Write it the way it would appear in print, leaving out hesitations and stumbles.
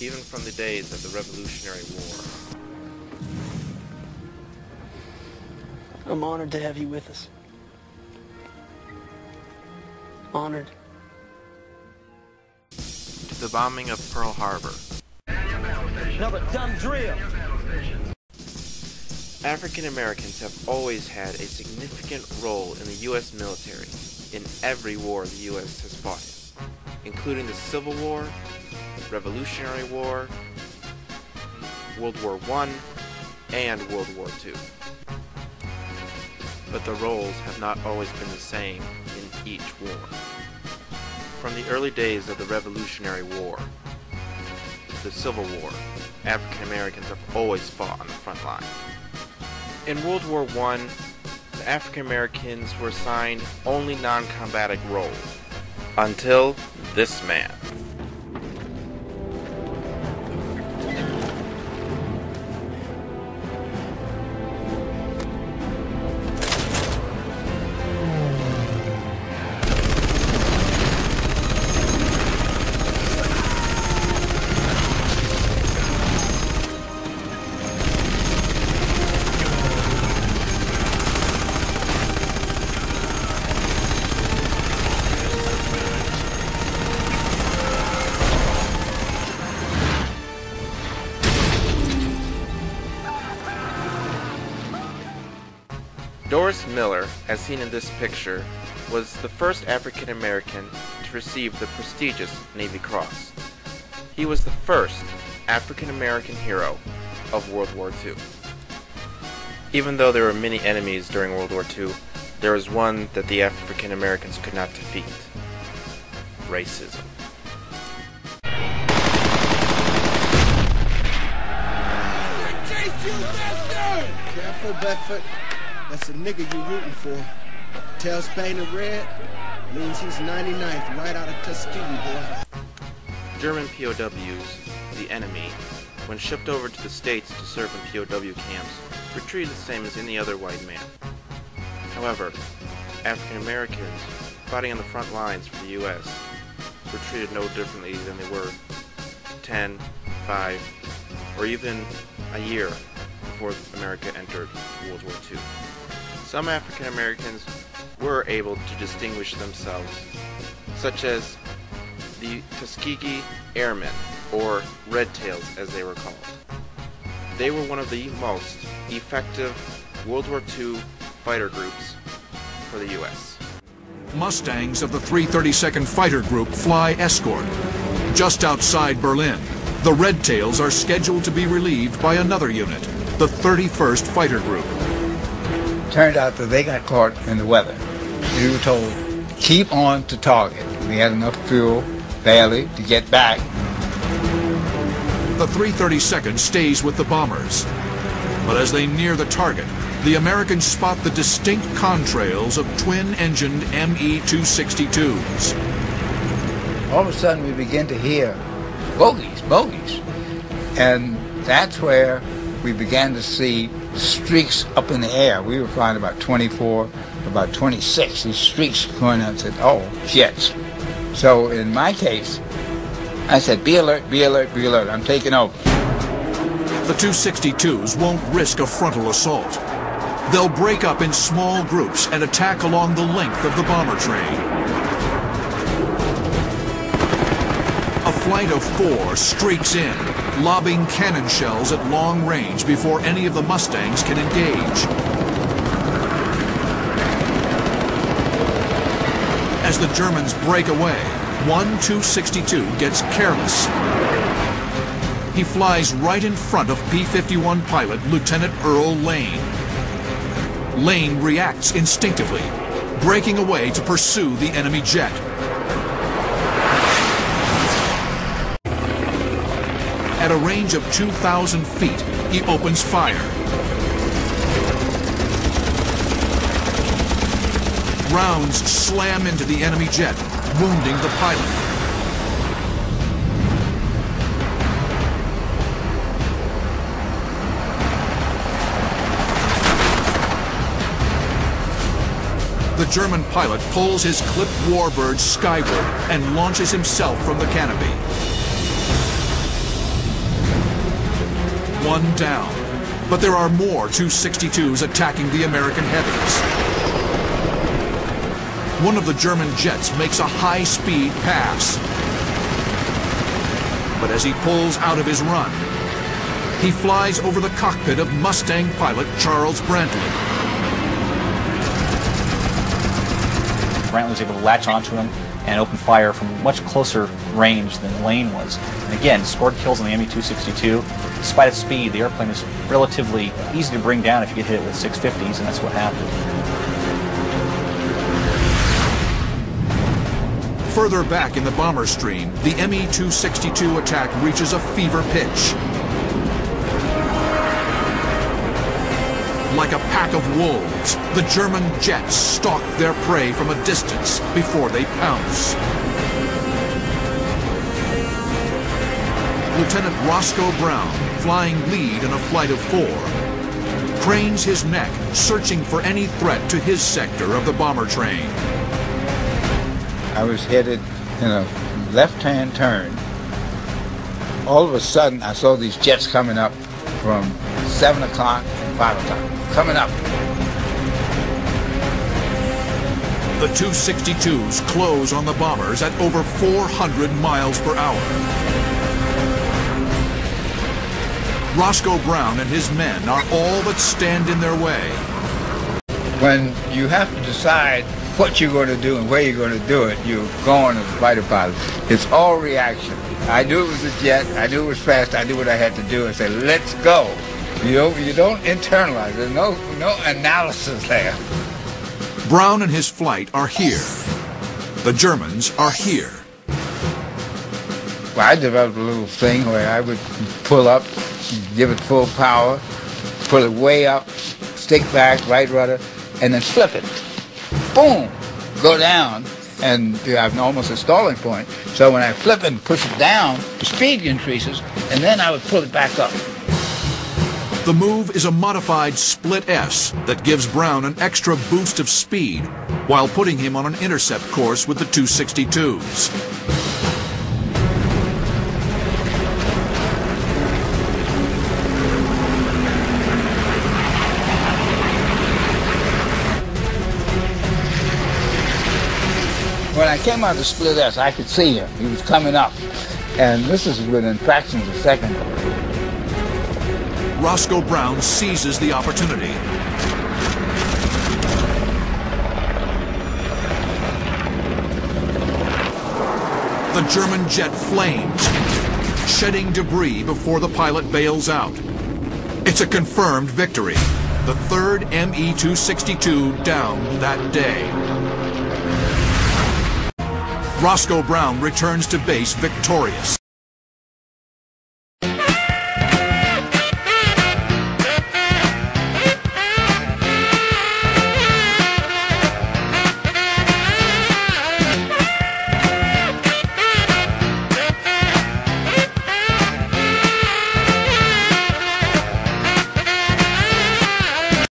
even from the days of the Revolutionary War. I'm honored to have you with us. Honored. To the bombing of Pearl Harbor. Another dumb drill. African Americans have always had a significant role in the U.S. military in every war the U.S. has fought in, including the Civil War, Revolutionary War, World War I, and World War II. But the roles have not always been the same in each war. From the early days of the Revolutionary War, the Civil War, African Americans have always fought on the front line. In World War I, the African Americans were assigned only non-combative roles, until this man. Doris Miller, as seen in this picture, was the first African American to receive the prestigious Navy Cross. He was the first African American hero of World War II. Even though there were many enemies during World War II, there was one that the African Americans could not defeat: racism. Careful, Bedford. That's a nigga you rooting for. Tails painted red means he's 99th, right out of Tuskegee, boy. German POWs, the enemy, when shipped over to the States to serve in POW camps, were treated the same as any other white man. However, African Americans fighting on the front lines for the U.S. were treated no differently than they were 10, 5, or even a year before America entered World War II. Some African Americans were able to distinguish themselves, such as the Tuskegee Airmen, or Red Tails as they were called. They were one of the most effective World War II fighter groups for the U.S. Mustangs of the 332nd Fighter Group fly escort. Just outside Berlin, the Red Tails are scheduled to be relieved by another unit, the 31st Fighter Group. Turned out that they got caught in the weather. We were told, keep on to target. We had enough fuel, barely, to get back. The 332nd stays with the bombers. But as they near the target, the Americans spot the distinct contrails of twin-engined Me-262s. All of a sudden we begin to hear bogeys, bogeys. And that's where we began to see streaks up in the air. We were flying about 24, about 26. These streaks going up and said, oh, jets. So in my case, I said, be alert, be alert, be alert. I'm taking over. The 262s won't risk a frontal assault. They'll break up in small groups and attack along the length of the bomber train. A flight of 4 streaks in, lobbing cannon shells at long range before any of the Mustangs can engage. As the Germans break away, one 262 gets careless. He flies right in front of P-51 pilot Lieutenant Earl Lane. Lane reacts instinctively, breaking away to pursue the enemy jet. At a range of 2,000 feet, he opens fire. Rounds slam into the enemy jet, wounding the pilot. The German pilot pulls his clipped warbird skyward and launches himself from the canopy. one down. But there are more Tu-62s attacking the American heavies. One of the German jets makes a high-speed pass. But as he pulls out of his run, he flies over the cockpit of Mustang pilot Charles Brantley. Brantley was able to latch onto him and open fire from much closer range than Lane was. And again, scored kills on the ME-262. Despite its speed, the airplane is relatively easy to bring down if you get hit with 650s, and that's what happened. Further back in the bomber stream, the ME-262 attack reaches a fever pitch. Like a pack of wolves, the German jets stalk their prey from a distance before they pounce. Lieutenant Roscoe Brown, flying lead in a flight of 4, cranes his neck, searching for any threat to his sector of the bomber train. I was headed in a left-hand turn. All of a sudden, I saw these jets coming up from 7 o'clock and 5 o'clock. Coming up. The Tu-62s close on the bombers at over 400 miles per hour. Roscoe Brown and his men are all that stand in their way. When you have to decide what you're going to do and where you're going to do it, you're going as a fighter pilot. It's all reaction. I knew it was a jet. I knew it was fast. I knew what I had to do. I said, let's go. You don't internalize. There's no analysis there. Brown and his flight are here. The Germans are here. Well, I developed a little thing where I would pull up, give it full power, pull it way up, stick back, right rudder, and then flip it. Boom! Go down, and you have almost a stalling point. So when I flip it and push it down, the speed increases, and then I would pull it back up. The move is a modified split S that gives Brown an extra boost of speed while putting him on an intercept course with the Tu-62s. When I came out of the split S, I could see him. He was coming up. And this is within fractions of a second. Roscoe Brown seizes the opportunity. The German jet flames, shedding debris before the pilot bails out. It's a confirmed victory. The third ME-262 downed that day. Roscoe Brown returns to base victorious.